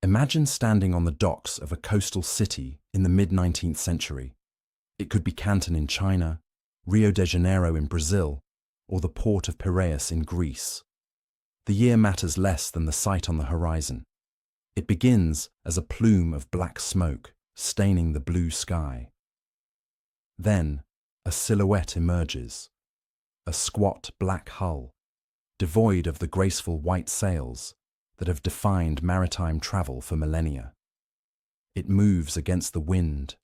Imagine standing on the docks of a coastal city in the mid-19th century. It could be Canton in China, Rio de Janeiro in Brazil, or the port of Piraeus in Greece. The year matters less than the sight on the horizon. It begins as a plume of black smoke staining the blue sky. Then, a silhouette emerges, a squat black hull, devoid of the graceful white sails that have defined maritime travel for millennia. It moves against the wind.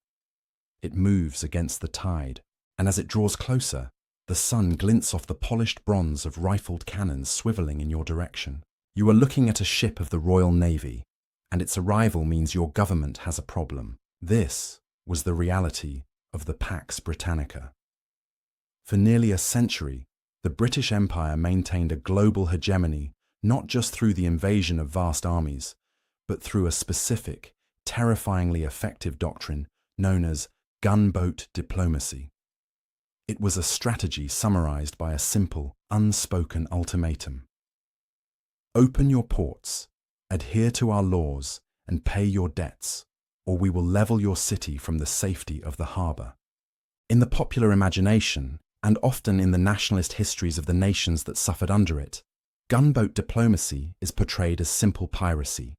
It moves against the tide, and as it draws closer, the sun glints off the polished bronze of rifled cannons swiveling in your direction. You are looking at a ship of the Royal Navy, and its arrival means your government has a problem. This was the reality of the Pax Britannica. For nearly a century, the British Empire maintained a global hegemony not just through the invasion of vast armies, but through a specific, terrifyingly effective doctrine known as gunboat diplomacy. It was a strategy summarized by a simple, unspoken ultimatum. Open your ports, adhere to our laws, and pay your debts, or we will level your city from the safety of the harbour. In the popular imagination, and often in the nationalist histories of the nations that suffered under it, gunboat diplomacy is portrayed as simple piracy.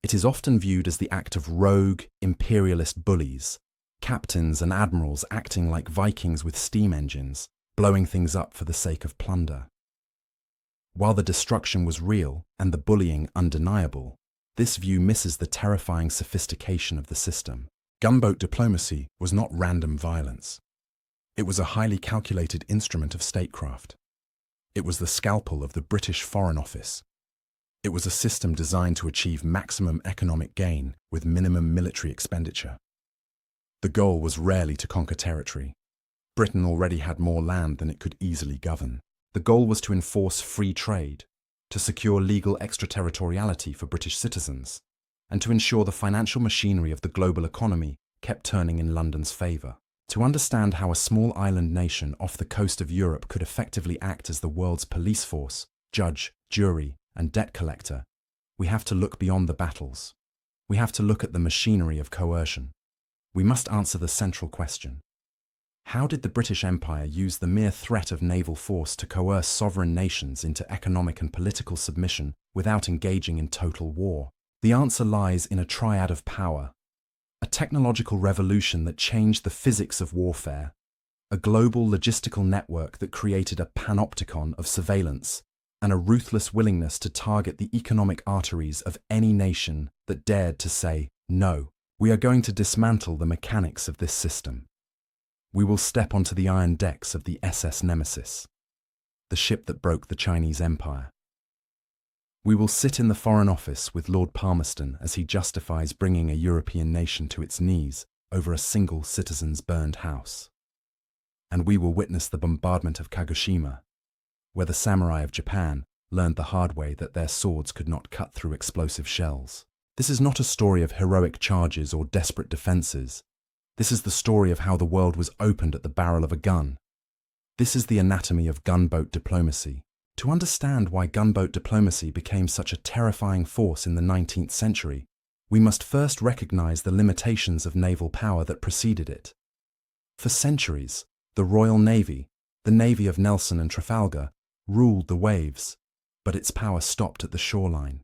It is often viewed as the act of rogue, imperialist bullies, captains and admirals acting like Vikings with steam engines, blowing things up for the sake of plunder. While the destruction was real and the bullying undeniable, this view misses the terrifying sophistication of the system. Gunboat diplomacy was not random violence. It was a highly calculated instrument of statecraft. It was the scalpel of the British Foreign Office. It was a system designed to achieve maximum economic gain with minimum military expenditure. The goal was rarely to conquer territory. Britain already had more land than it could easily govern. The goal was to enforce free trade, to secure legal extraterritoriality for British citizens, and to ensure the financial machinery of the global economy kept turning in London's favour. To understand how a small island nation off the coast of Europe could effectively act as the world's police force, judge, jury, and debt collector, we have to look beyond the battles. We have to look at the machinery of coercion. We must answer the central question. How did the British Empire use the mere threat of naval force to coerce sovereign nations into economic and political submission without engaging in total war? The answer lies in a triad of power: a technological revolution that changed the physics of warfare, a global logistical network that created a panopticon of surveillance, and a ruthless willingness to target the economic arteries of any nation that dared to say, no, we are going to dismantle the mechanics of this system. We will step onto the iron decks of the SS Nemesis, the ship that broke the Chinese Empire. We will sit in the Foreign Office with Lord Palmerston as he justifies bringing a European nation to its knees over a single citizen's burned house. And we will witness the bombardment of Kagoshima, where the samurai of Japan learned the hard way that their swords could not cut through explosive shells. This is not a story of heroic charges or desperate defences. This is the story of how the world was opened at the barrel of a gun. This is the anatomy of gunboat diplomacy. To understand why gunboat diplomacy became such a terrifying force in the 19th century, we must first recognise the limitations of naval power that preceded it. For centuries, the Royal Navy, the navy of Nelson and Trafalgar, ruled the waves, but its power stopped at the shoreline.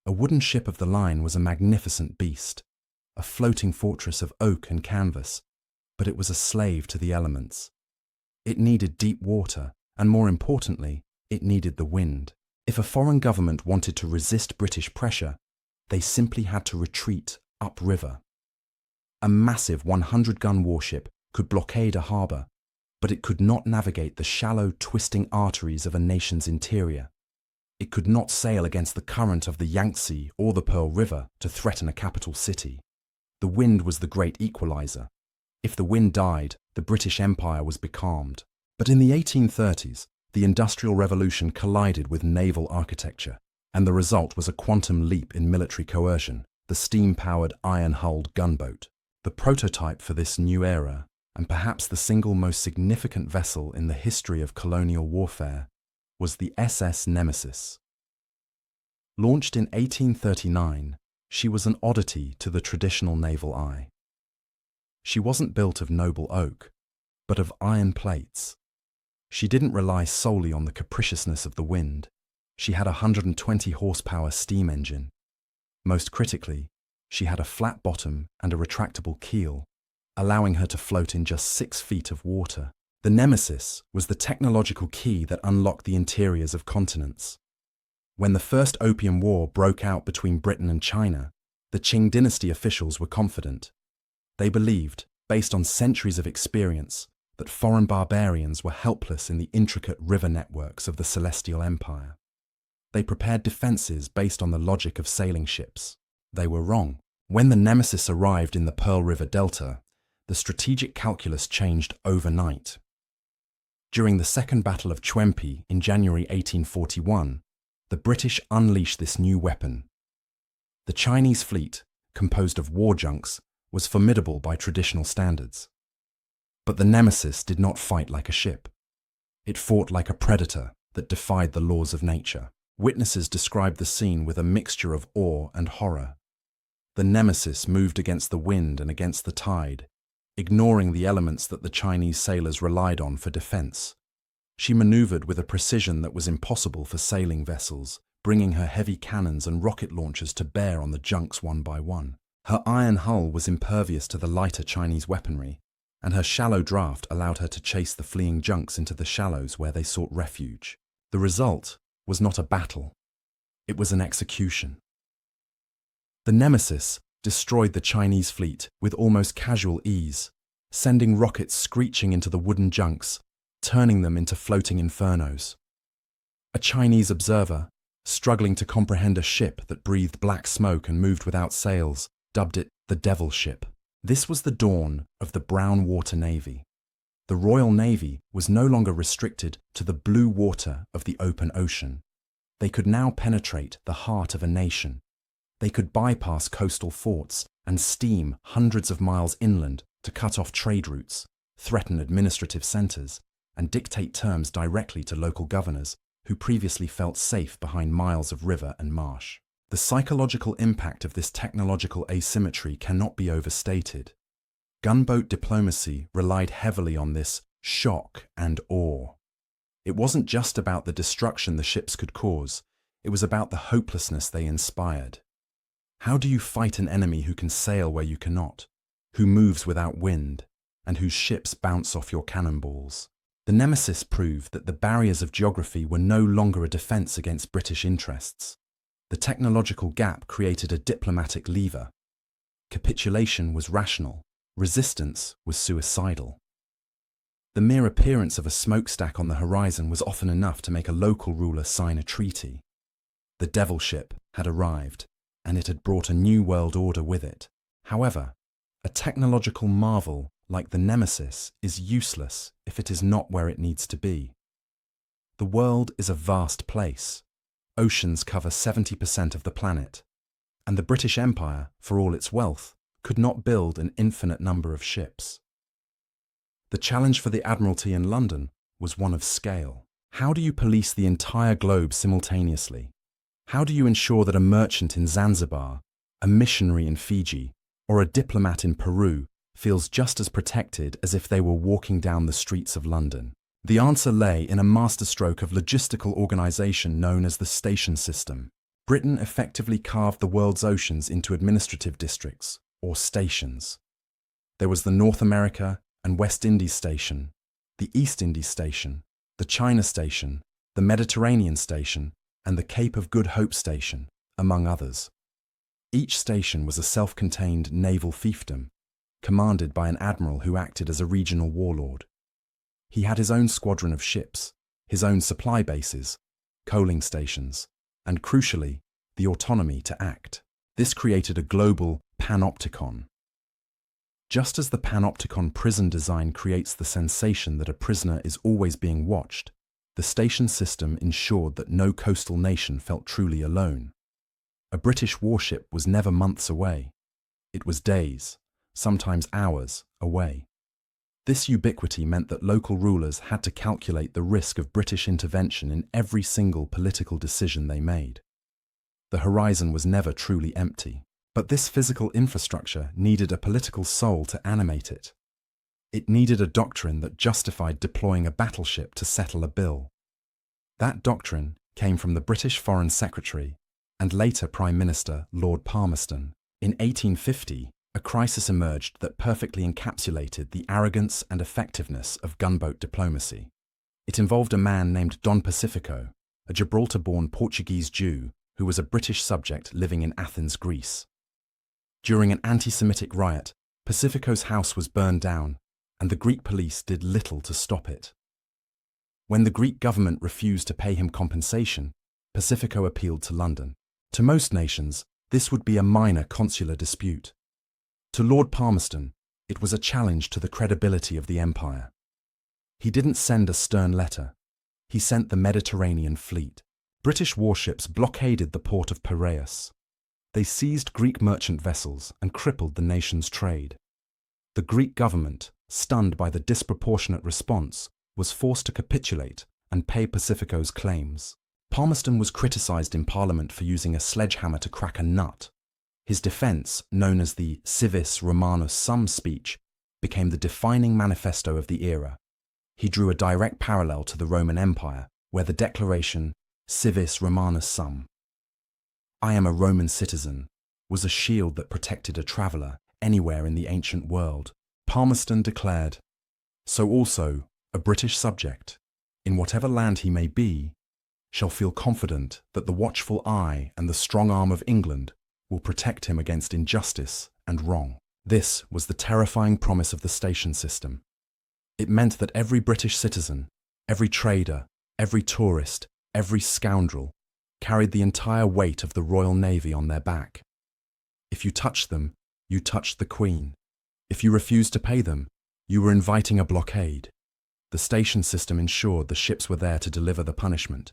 A wooden ship of the line was a magnificent beast, a floating fortress of oak and canvas, but it was a slave to the elements. It needed deep water, and more importantly, it needed the wind. If a foreign government wanted to resist British pressure, they simply had to retreat upriver. A massive 100-gun warship could blockade a harbour, but it could not navigate the shallow, twisting arteries of a nation's interior. It could not sail against the current of the Yangtze or the Pearl River to threaten a capital city. The wind was the great equalizer. If the wind died, the British Empire was becalmed. But in the 1830s, the Industrial Revolution collided with naval architecture, and the result was a quantum leap in military coercion, the steam-powered iron-hulled gunboat. The prototype for this new era, and perhaps the single most significant vessel in the history of colonial warfare, was the SS Nemesis. Launched in 1839, She was an oddity to the traditional naval eye. She wasn't built of noble oak, but of iron plates. She didn't rely solely on the capriciousness of the wind. She had a 120 horsepower steam engine. Most critically, she had a flat bottom and a retractable keel, allowing her to float in just 6 feet of water. The Nemesis was the technological key that unlocked the interiors of continents. When the First Opium War broke out between Britain and China, the Qing dynasty officials were confident. They believed, based on centuries of experience, that foreign barbarians were helpless in the intricate river networks of the Celestial Empire. They prepared defenses based on the logic of sailing ships. They were wrong. When the Nemesis arrived in the Pearl River Delta, the strategic calculus changed overnight. During the Second Battle of Chwempi in January 1841, the British unleashed this new weapon. The Chinese fleet, composed of war junks, was formidable by traditional standards. But the Nemesis did not fight like a ship. It fought like a predator that defied the laws of nature. Witnesses described the scene with a mixture of awe and horror. The Nemesis moved against the wind and against the tide, ignoring the elements that the Chinese sailors relied on for defense. She maneuvered with a precision that was impossible for sailing vessels, bringing her heavy cannons and rocket launchers to bear on the junks one by one. Her iron hull was impervious to the lighter Chinese weaponry, and her shallow draft allowed her to chase the fleeing junks into the shallows where they sought refuge. The result was not a battle. It was an execution. The Nemesis destroyed the Chinese fleet with almost casual ease, sending rockets screeching into the wooden junks, turning them into floating infernos. A Chinese observer, struggling to comprehend a ship that breathed black smoke and moved without sails, dubbed it the Devil Ship. This was the dawn of the Brown Water Navy. The Royal Navy was no longer restricted to the blue water of the open ocean. They could now penetrate the heart of a nation. They could bypass coastal forts and steam hundreds of miles inland to cut off trade routes, threaten administrative centers, and dictate terms directly to local governors who previously felt safe behind miles of river and marsh. The psychological impact of this technological asymmetry cannot be overstated. Gunboat diplomacy relied heavily on this shock and awe. It wasn't just about the destruction the ships could cause, it was about the hopelessness they inspired. How do you fight an enemy who can sail where you cannot, who moves without wind, and whose ships bounce off your cannonballs? The Nemesis proved that the barriers of geography were no longer a defense against British interests. The technological gap created a diplomatic lever. Capitulation was rational, resistance was suicidal. The mere appearance of a smokestack on the horizon was often enough to make a local ruler sign a treaty. The Devil Ship had arrived, and it had brought a new world order with it. However, a technological marvel like the Nemesis is useless if it is not where it needs to be. The world is a vast place. Oceans cover 70% of the planet, and the British Empire, for all its wealth, could not build an infinite number of ships. The challenge for the Admiralty in London was one of scale. How do you police the entire globe simultaneously? How do you ensure that a merchant in Zanzibar, a missionary in Fiji, or a diplomat in Peru feels just as protected as if they were walking down the streets of London? The answer lay in a masterstroke of logistical organization known as the station system. Britain effectively carved the world's oceans into administrative districts, or stations. There was the North America and West Indies Station, the East Indies Station, the China Station, the Mediterranean Station, and the Cape of Good Hope Station, among others. Each station was a self-contained naval fiefdom, commanded by an admiral who acted as a regional warlord. He had his own squadron of ships, his own supply bases, coaling stations, and crucially, the autonomy to act. This created a global panopticon. Just as the panopticon prison design creates the sensation that a prisoner is always being watched, the station system ensured that no coastal nation felt truly alone. A British warship was never months away. It was days, sometimes hours, away. This ubiquity meant that local rulers had to calculate the risk of British intervention in every single political decision they made. The horizon was never truly empty. But this physical infrastructure needed a political soul to animate it. It needed a doctrine that justified deploying a battleship to settle a bill. That doctrine came from the British Foreign Secretary and later Prime Minister Lord Palmerston. In 1850, a crisis emerged that perfectly encapsulated the arrogance and effectiveness of gunboat diplomacy. It involved a man named Don Pacifico, a Gibraltar-born Portuguese Jew who was a British subject living in Athens, Greece. During an anti-Semitic riot, Pacifico's house was burned down, and the Greek police did little to stop it. When the Greek government refused to pay him compensation, Pacifico appealed to London. To most nations, this would be a minor consular dispute. To Lord Palmerston, it was a challenge to the credibility of the empire. He didn't send a stern letter. He sent the Mediterranean fleet. British warships blockaded the port of Piraeus. They seized Greek merchant vessels and crippled the nation's trade. The Greek government, stunned by the disproportionate response, was forced to capitulate and pay Pacifico's claims. Palmerston was criticised in Parliament for using a sledgehammer to crack a nut. His defence, known as the Civis Romanus Sum speech, became the defining manifesto of the era. He drew a direct parallel to the Roman Empire, where the declaration Civis Romanus Sum, I am a Roman citizen, was a shield that protected a traveller anywhere in the ancient world. Palmerston declared, so also a British subject, in whatever land he may be, shall feel confident that the watchful eye and the strong arm of England will protect him against injustice and wrong. This was the terrifying promise of the station system. It meant that every British citizen, every trader, every tourist, every scoundrel, carried the entire weight of the Royal Navy on their back. If you touched them, you touched the Queen. If you refused to pay them, you were inviting a blockade. The station system ensured the ships were there to deliver the punishment,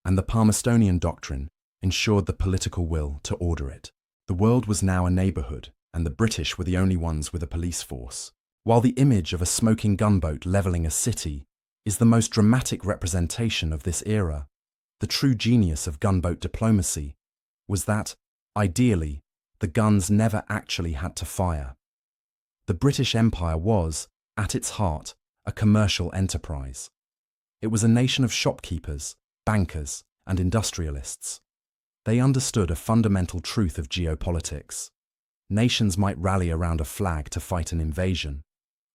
and the Palmerstonian doctrine ensured the political will to order it. The world was now a neighbourhood, and the British were the only ones with a police force. While the image of a smoking gunboat levelling a city is the most dramatic representation of this era, the true genius of gunboat diplomacy was that, ideally, the guns never actually had to fire. The British Empire was, at its heart, a commercial enterprise. It was a nation of shopkeepers, bankers, and industrialists. They understood a fundamental truth of geopolitics. Nations might rally around a flag to fight an invasion,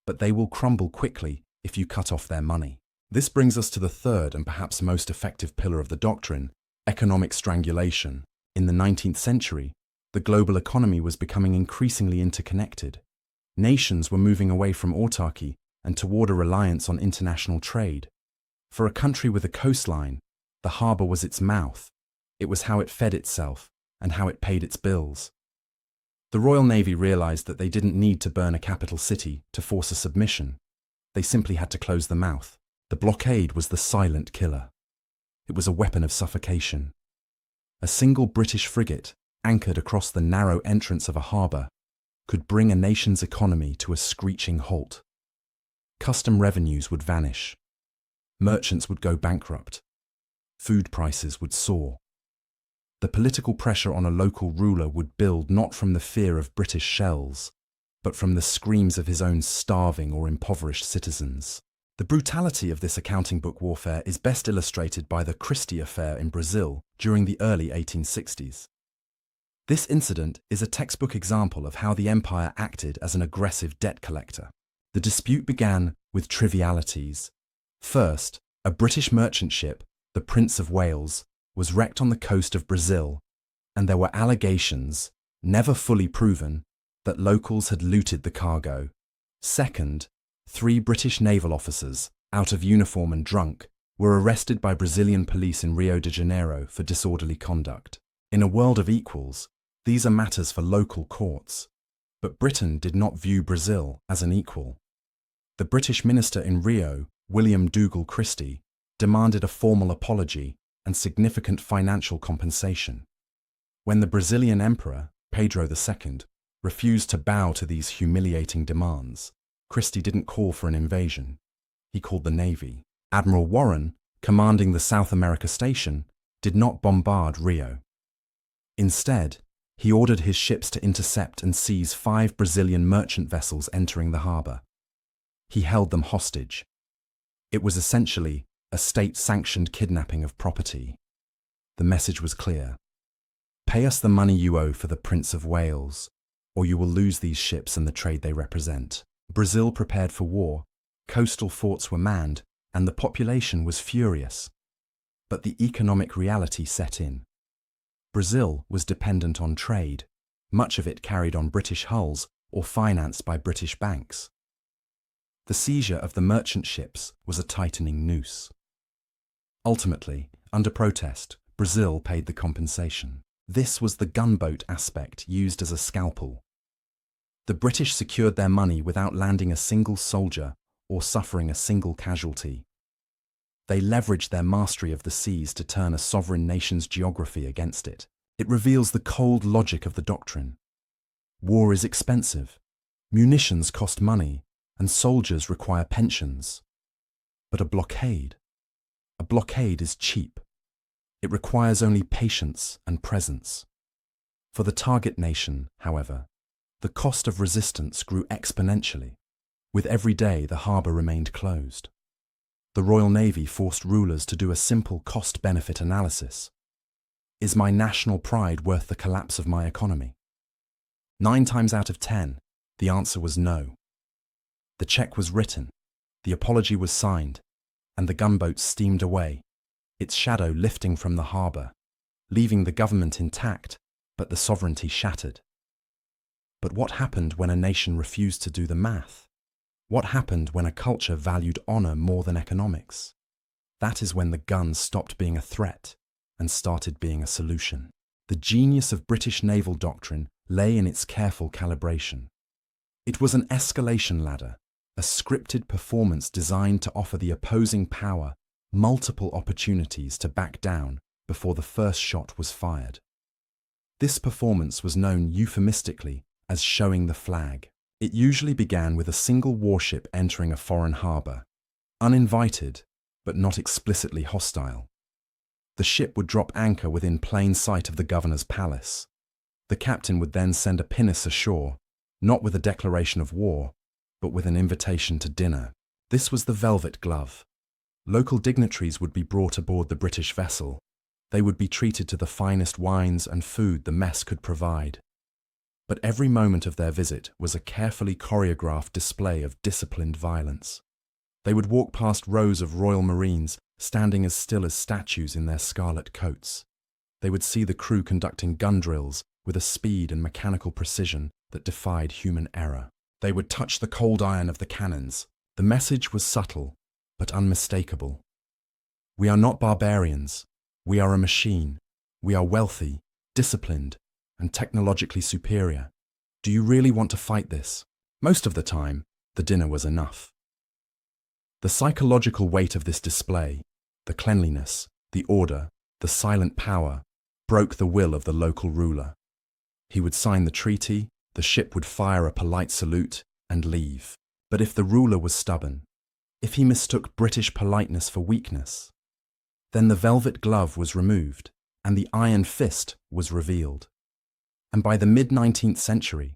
but they will crumble quickly if you cut off their money. This brings us to the third and perhaps most effective pillar of the doctrine, economic strangulation. In the 19th century, the global economy was becoming increasingly interconnected. Nations were moving away from autarky and toward a reliance on international trade. For a country with a coastline, the harbour was its mouth. It was how it fed itself and how it paid its bills. The Royal Navy realised that they didn't need to burn a capital city to force a submission. They simply had to close the mouth. The blockade was the silent killer. It was a weapon of suffocation. A single British frigate, anchored across the narrow entrance of a harbour, could bring a nation's economy to a screeching halt. Custom revenues would vanish. Merchants would go bankrupt. Food prices would soar. The political pressure on a local ruler would build not from the fear of British shells, but from the screams of his own starving or impoverished citizens. The brutality of this accounting book warfare is best illustrated by the Christie affair in Brazil during the early 1860s. This incident is a textbook example of how the empire acted as an aggressive debt collector. The dispute began with trivialities. First, a British merchant ship, the Prince of Wales, was wrecked on the coast of Brazil, and there were allegations, never fully proven, that locals had looted the cargo. Second, 3 British naval officers, out of uniform and drunk, were arrested by Brazilian police in Rio de Janeiro for disorderly conduct. In a world of equals, these are matters for local courts, but Britain did not view Brazil as an equal. The British minister in Rio, William Dougal Christie, demanded a formal apology and significant financial compensation. When the Brazilian emperor, Pedro II, refused to bow to these humiliating demands, Christie didn't call for an invasion. He called the Navy. Admiral Warren, commanding the South America station, did not bombard Rio. Instead, He ordered his ships to intercept and seize 5 Brazilian merchant vessels entering the harbour. He held them hostage. It was essentially a state-sanctioned kidnapping of property. The message was clear. Pay us the money you owe for the Prince of Wales, or you will lose these ships and the trade they represent. Brazil prepared for war, coastal forts were manned, and the population was furious. But the economic reality set in. Brazil was dependent on trade, much of it carried on British hulls or financed by British banks. The seizure of the merchant ships was a tightening noose. Ultimately, under protest, Brazil paid the compensation. This was the gunboat aspect used as a scalpel. The British secured their money without landing a single soldier or suffering a single casualty. They leveraged their mastery of the seas to turn a sovereign nation's geography against it. It reveals the cold logic of the doctrine. War is expensive, munitions cost money, and soldiers require pensions. But a blockade is cheap. It requires only patience and presence. For the target nation, however, the cost of resistance grew exponentially. With every day, the harbour remained closed. The Royal Navy forced rulers to do a simple cost-benefit analysis. Is my national pride worth the collapse of my economy? 9 times out of 10, the answer was no. The cheque was written, the apology was signed, and the gunboat steamed away, its shadow lifting from the harbour, leaving the government intact, but the sovereignty shattered. But what happened when a nation refused to do the math? What happened when a culture valued honour more than economics? That is when the gun stopped being a threat and started being a solution. The genius of British naval doctrine lay in its careful calibration. It was an escalation ladder, a scripted performance designed to offer the opposing power multiple opportunities to back down before the first shot was fired. This performance was known euphemistically as showing the flag. It usually began with a single warship entering a foreign harbour, uninvited but not explicitly hostile. The ship would drop anchor within plain sight of the governor's palace. The captain would then send a pinnace ashore, not with a declaration of war, but with an invitation to dinner. This was the velvet glove. Local dignitaries would be brought aboard the British vessel. They would be treated to the finest wines and food the mess could provide. But every moment of their visit was a carefully choreographed display of disciplined violence. They would walk past rows of Royal Marines standing as still as statues in their scarlet coats. They would see the crew conducting gun drills with a speed and mechanical precision that defied human error. They would touch the cold iron of the cannons. The message was subtle, but unmistakable. We are not barbarians. We are a machine. We are wealthy, disciplined, and technologically superior. Do you really want to fight this? Most of the time, the dinner was enough. The psychological weight of this display, the cleanliness, the order, the silent power, broke the will of the local ruler. He would sign the treaty, the ship would fire a polite salute, and leave. But if the ruler was stubborn, if he mistook British politeness for weakness, then the velvet glove was removed, and the iron fist was revealed. And by the mid-19th century,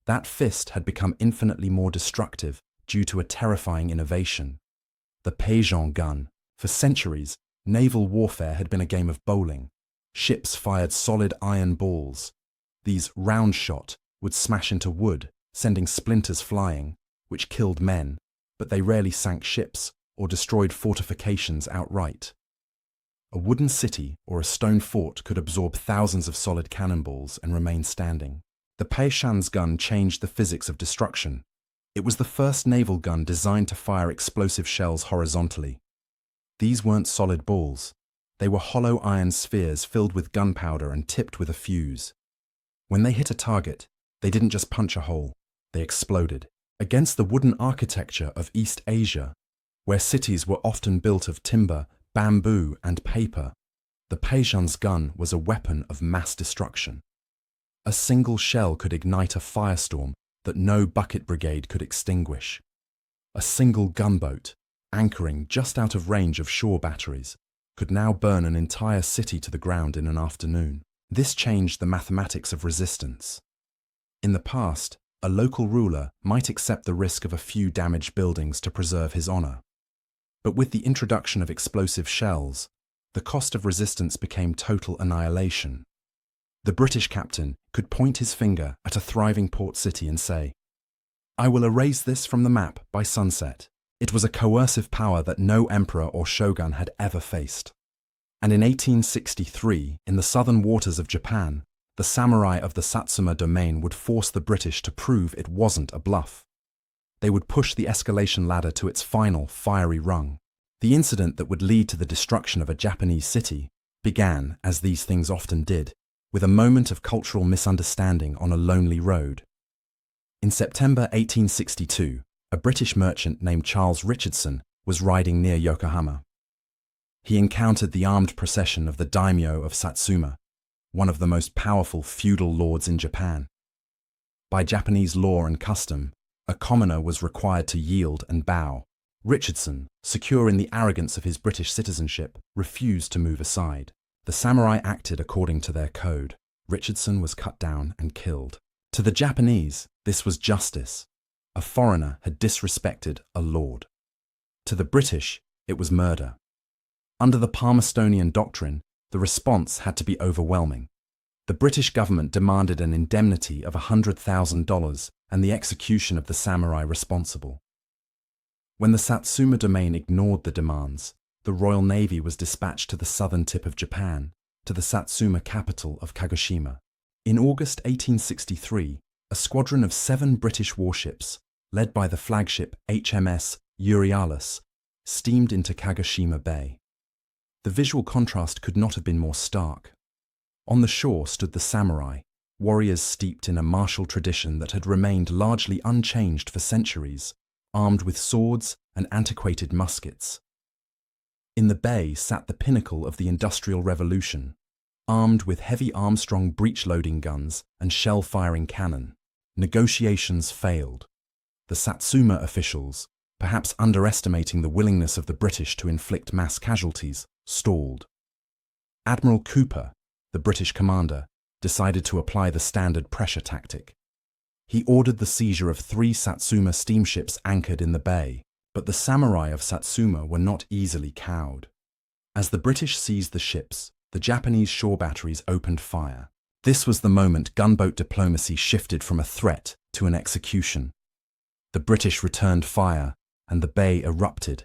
that fist had become infinitely more destructive due to a terrifying innovation: the Pajon gun. For centuries, naval warfare had been a game of bowling. Ships fired solid iron balls. These, round shot, would smash into wood, sending splinters flying, which killed men, but they rarely sank ships or destroyed fortifications outright. A wooden city or a stone fort could absorb thousands of solid cannonballs and remain standing. The Pajon's gun changed the physics of destruction. It was the first naval gun designed to fire explosive shells horizontally. These weren't solid balls. They were hollow iron spheres filled with gunpowder and tipped with a fuse. When they hit a target, they didn't just punch a hole, they exploded. Against the wooden architecture of East Asia, where cities were often built of timber, bamboo, and paper, the Pajon's gun was a weapon of mass destruction. A single shell could ignite a firestorm that no bucket brigade could extinguish. A single gunboat, anchoring just out of range of shore batteries, could now burn an entire city to the ground in an afternoon. This changed the mathematics of resistance. In the past, a local ruler might accept the risk of a few damaged buildings to preserve his honor. But with the introduction of explosive shells, the cost of resistance became total annihilation. The British captain could point his finger at a thriving port city and say, "I will erase this from the map by sunset." It was a coercive power that no emperor or shogun had ever faced. And in 1863, in the southern waters of Japan, the samurai of the Satsuma domain would force the British to prove it wasn't a bluff. They would push the escalation ladder to its final, fiery rung. The incident that would lead to the destruction of a Japanese city began, as these things often did, with a moment of cultural misunderstanding on a lonely road. In September 1862, a British merchant named Charles Richardson was riding near Yokohama. He encountered the armed procession of the daimyo of Satsuma, one of the most powerful feudal lords in Japan. By Japanese law and custom, a commoner was required to yield and bow. Richardson, secure in the arrogance of his British citizenship, refused to move aside. The samurai acted according to their code. Richardson was cut down and killed. To the Japanese, this was justice. A foreigner had disrespected a lord. To the British, it was murder. Under the Palmerstonian doctrine, the response had to be overwhelming. The British government demanded an indemnity of $100,000 and the execution of the samurai responsible. When the Satsuma domain ignored the demands, the Royal Navy was dispatched to the southern tip of Japan, to the Satsuma capital of Kagoshima. In August 1863, a squadron of 7 British warships, led by the flagship HMS Euryalus, steamed into Kagoshima Bay. The visual contrast could not have been more stark. On the shore stood the samurai, warriors steeped in a martial tradition that had remained largely unchanged for centuries, armed with swords and antiquated muskets. In the bay sat the pinnacle of the Industrial Revolution, armed with heavy Armstrong breech-loading guns and shell-firing cannon. Negotiations failed. The Satsuma officials, perhaps underestimating the willingness of the British to inflict mass casualties, stalled. Admiral Cooper, the British commander, decided to apply the standard pressure tactic. He ordered the seizure of 3 Satsuma steamships anchored in the bay, but the samurai of Satsuma were not easily cowed. As the British seized the ships, the Japanese shore batteries opened fire. This was the moment gunboat diplomacy shifted from a threat to an execution. The British returned fire, and the bay erupted.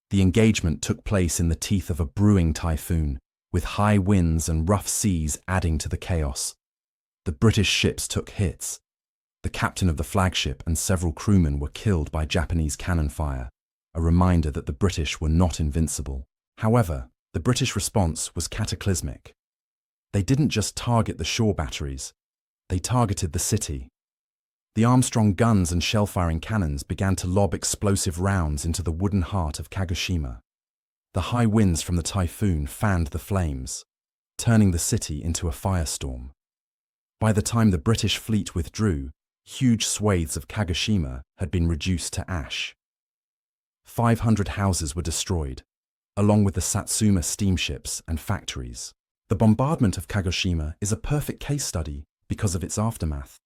The engagement took place in the teeth of a brewing typhoon, with high winds and rough seas adding to the chaos. The British ships took hits. The captain of the flagship and several crewmen were killed by Japanese cannon fire, a reminder that the British were not invincible. However, the British response was cataclysmic. They didn't just target the shore batteries, they targeted the city. The Armstrong guns and shell-firing cannons began to lob explosive rounds into the wooden heart of Kagoshima. The high winds from the typhoon fanned the flames, turning the city into a firestorm. By the time the British fleet withdrew, huge swathes of Kagoshima had been reduced to ash. 500 houses were destroyed, along with the Satsuma steamships and factories. The bombardment of Kagoshima is a perfect case study because of its aftermath.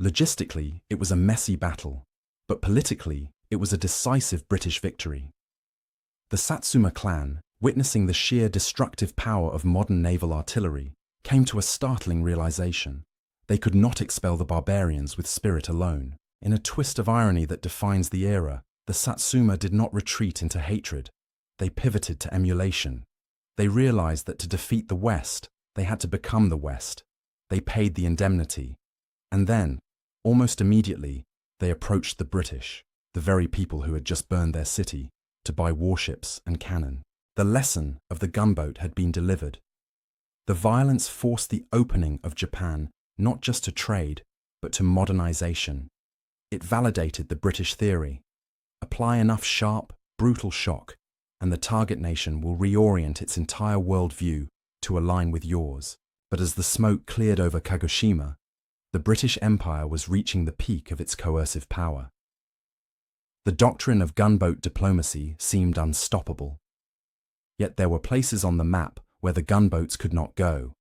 Logistically, it was a messy battle, but politically, it was a decisive British victory. The Satsuma clan, witnessing the sheer destructive power of modern naval artillery, came to a startling realization. They could not expel the barbarians with spirit alone. In a twist of irony that defines the era, the Satsuma did not retreat into hatred. They pivoted to emulation. They realized that to defeat the West, they had to become the West. They paid the indemnity. And then, almost immediately, they approached the British, the very people who had just burned their city, to buy warships and cannon. The lesson of the gunboat had been delivered. The violence forced the opening of Japan not just to trade, but to modernization. It validated the British theory. Apply enough sharp, brutal shock, and the target nation will reorient its entire worldview to align with yours. But as the smoke cleared over Kagoshima, the British Empire was reaching the peak of its coercive power. The doctrine of gunboat diplomacy seemed unstoppable. Yet there were places on the map where the gunboats could not go,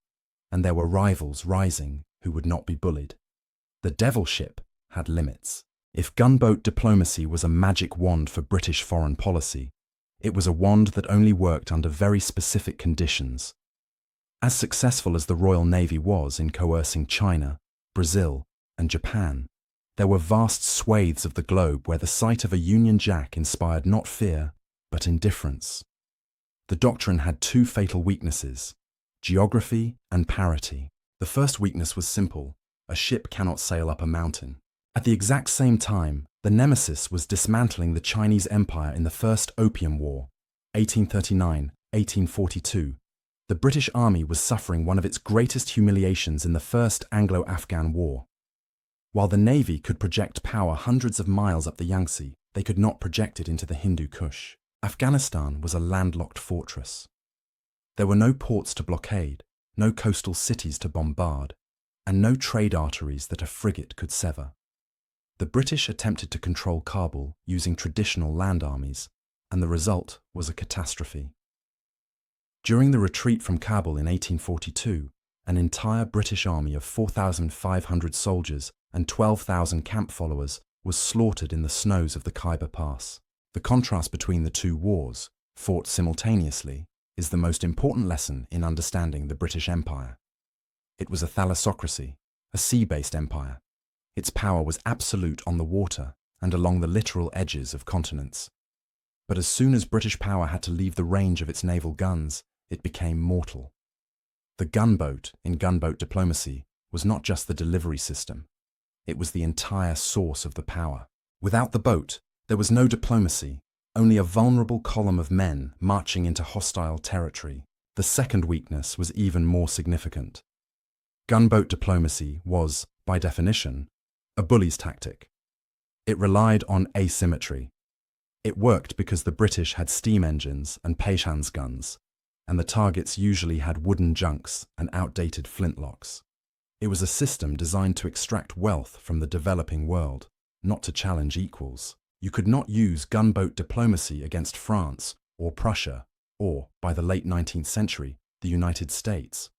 and there were rivals rising who would not be bullied. The Devil Ship had limits. If gunboat diplomacy was a magic wand for British foreign policy, it was a wand that only worked under very specific conditions. As successful as the Royal Navy was in coercing China, Brazil, and Japan, there were vast swathes of the globe where the sight of a Union Jack inspired not fear, but indifference. The doctrine had two fatal weaknesses: geography and parity. The first weakness was simple: a ship cannot sail up a mountain. At the exact same time, the nemesis was dismantling the Chinese Empire in the First Opium War, 1839–1842. The British Army was suffering one of its greatest humiliations in the First Anglo-Afghan War. While the Navy could project power hundreds of miles up the Yangtze, they could not project it into the Hindu Kush. Afghanistan was a landlocked fortress. There were no ports to blockade, no coastal cities to bombard, and no trade arteries that a frigate could sever. The British attempted to control Kabul using traditional land armies, and the result was a catastrophe. During the retreat from Kabul in 1842, an entire British army of 4,500 soldiers and 12,000 camp followers was slaughtered in the snows of the Khyber Pass. The contrast between the two wars, fought simultaneously, is the most important lesson in understanding the British Empire. It was a thalassocracy, a sea-based empire. Its power was absolute on the water and along the littoral edges of continents. But as soon as British power had to leave the range of its naval guns, it became mortal. The gunboat in gunboat diplomacy was not just the delivery system. It was the entire source of the power. Without the boat, there was no diplomacy, only a vulnerable column of men marching into hostile territory. The second weakness was even more significant. Gunboat diplomacy was, by definition, a bully's tactic. It relied on asymmetry. It worked because the British had steam engines and Payshans guns, and the targets usually had wooden junks and outdated flintlocks. It was a system designed to extract wealth from the developing world, not to challenge equals. You could not use gunboat diplomacy against France or Prussia or, by the late 19th century, the United States.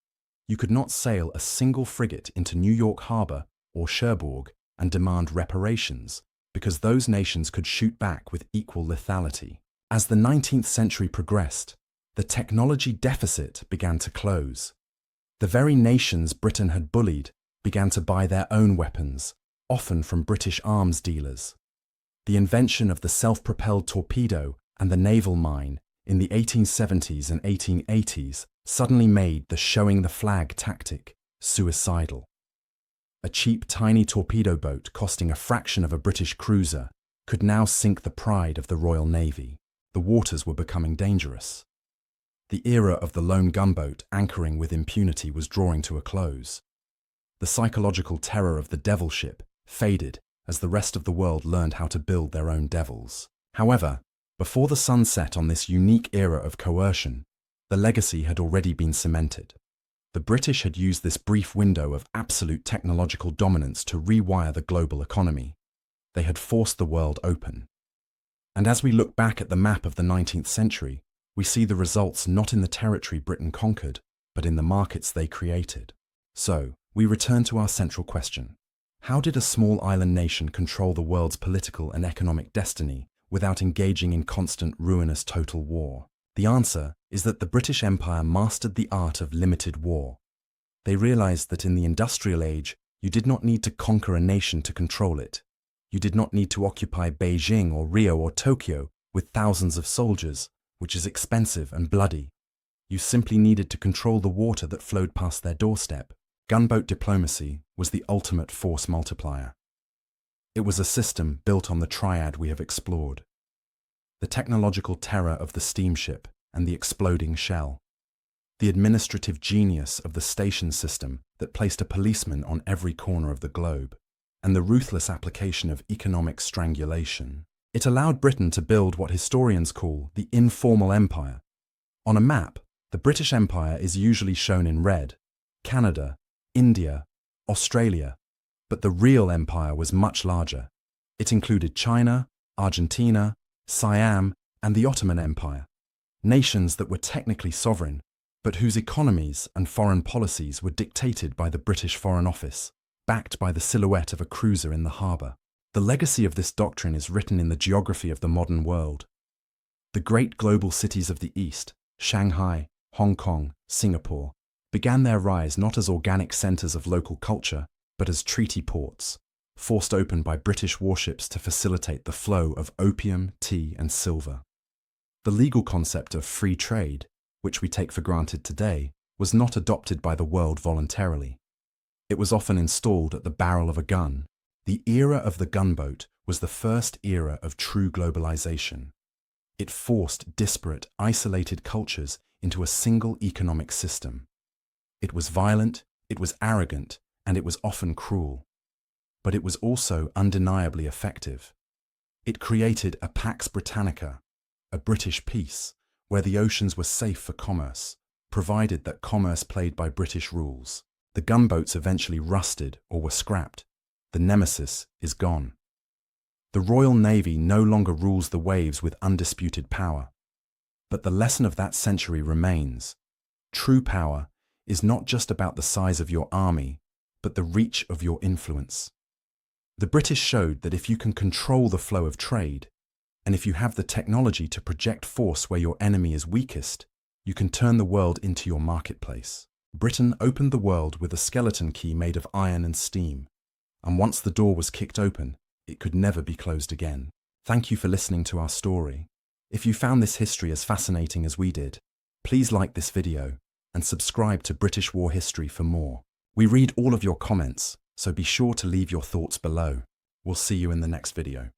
You could not sail a single frigate into New York Harbor or Cherbourg and demand reparations, because those nations could shoot back with equal lethality. As the 19th century progressed, the technology deficit began to close. The very nations Britain had bullied began to buy their own weapons, often from British arms dealers. The invention of the self-propelled torpedo and the naval mine in the 1870s and 1880s suddenly made the showing the flag tactic suicidal. A cheap, tiny torpedo boat costing a fraction of a British cruiser could now sink the pride of the Royal Navy. The waters were becoming dangerous. The era of the lone gunboat anchoring with impunity was drawing to a close. The psychological terror of the Devil Ship faded as the rest of the world learned how to build their own devils. However, before the sun set on this unique era of coercion, the legacy had already been cemented. The British had used this brief window of absolute technological dominance to rewire the global economy. They had forced the world open. And as we look back at the map of the 19th century, we see the results not in the territory Britain conquered, but in the markets they created. So, we return to our central question. How did a small island nation control the world's political and economic destiny without engaging in constant, ruinous total war? The answer is that the British Empire mastered the art of limited war. They realized that in the industrial age, you did not need to conquer a nation to control it. You did not need to occupy Beijing or Rio or Tokyo with thousands of soldiers, which is expensive and bloody. You simply needed to control the water that flowed past their doorstep. Gunboat diplomacy was the ultimate force multiplier. It was a system built on the triad we have explored: the technological terror of the steamship and the exploding shell, the administrative genius of the station system that placed a policeman on every corner of the globe, and the ruthless application of economic strangulation. It allowed Britain to build what historians call the informal empire. On a map, the British Empire is usually shown in red: Canada, India, Australia, but the real empire was much larger. It included China, Argentina, Siam, and the Ottoman Empire, nations that were technically sovereign, but whose economies and foreign policies were dictated by the British Foreign Office, backed by the silhouette of a cruiser in the harbour. The legacy of this doctrine is written in the geography of the modern world. The great global cities of the East, Shanghai, Hong Kong, Singapore, began their rise not as organic centres of local culture, but as treaty ports, forced open by British warships to facilitate the flow of opium, tea, and silver. The legal concept of free trade, which we take for granted today, was not adopted by the world voluntarily. It was often installed at the barrel of a gun. The era of the gunboat was the first era of true globalization. It forced disparate, isolated cultures into a single economic system. It was violent, it was arrogant, and it was often cruel. But it was also undeniably effective. It created a Pax Britannica, a British peace, where the oceans were safe for commerce, provided that commerce played by British rules. The gunboats eventually rusted or were scrapped. The nemesis is gone. The Royal Navy no longer rules the waves with undisputed power. But the lesson of that century remains. True power is not just about the size of your army, but the reach of your influence. The British showed that if you can control the flow of trade, and if you have the technology to project force where your enemy is weakest, you can turn the world into your marketplace. Britain opened the world with a skeleton key made of iron and steam, and once the door was kicked open, it could never be closed again. Thank you for listening to our story. If you found this history as fascinating as we did, please like this video and subscribe to British War History for more. We read all of your comments, so be sure to leave your thoughts below. We'll see you in the next video.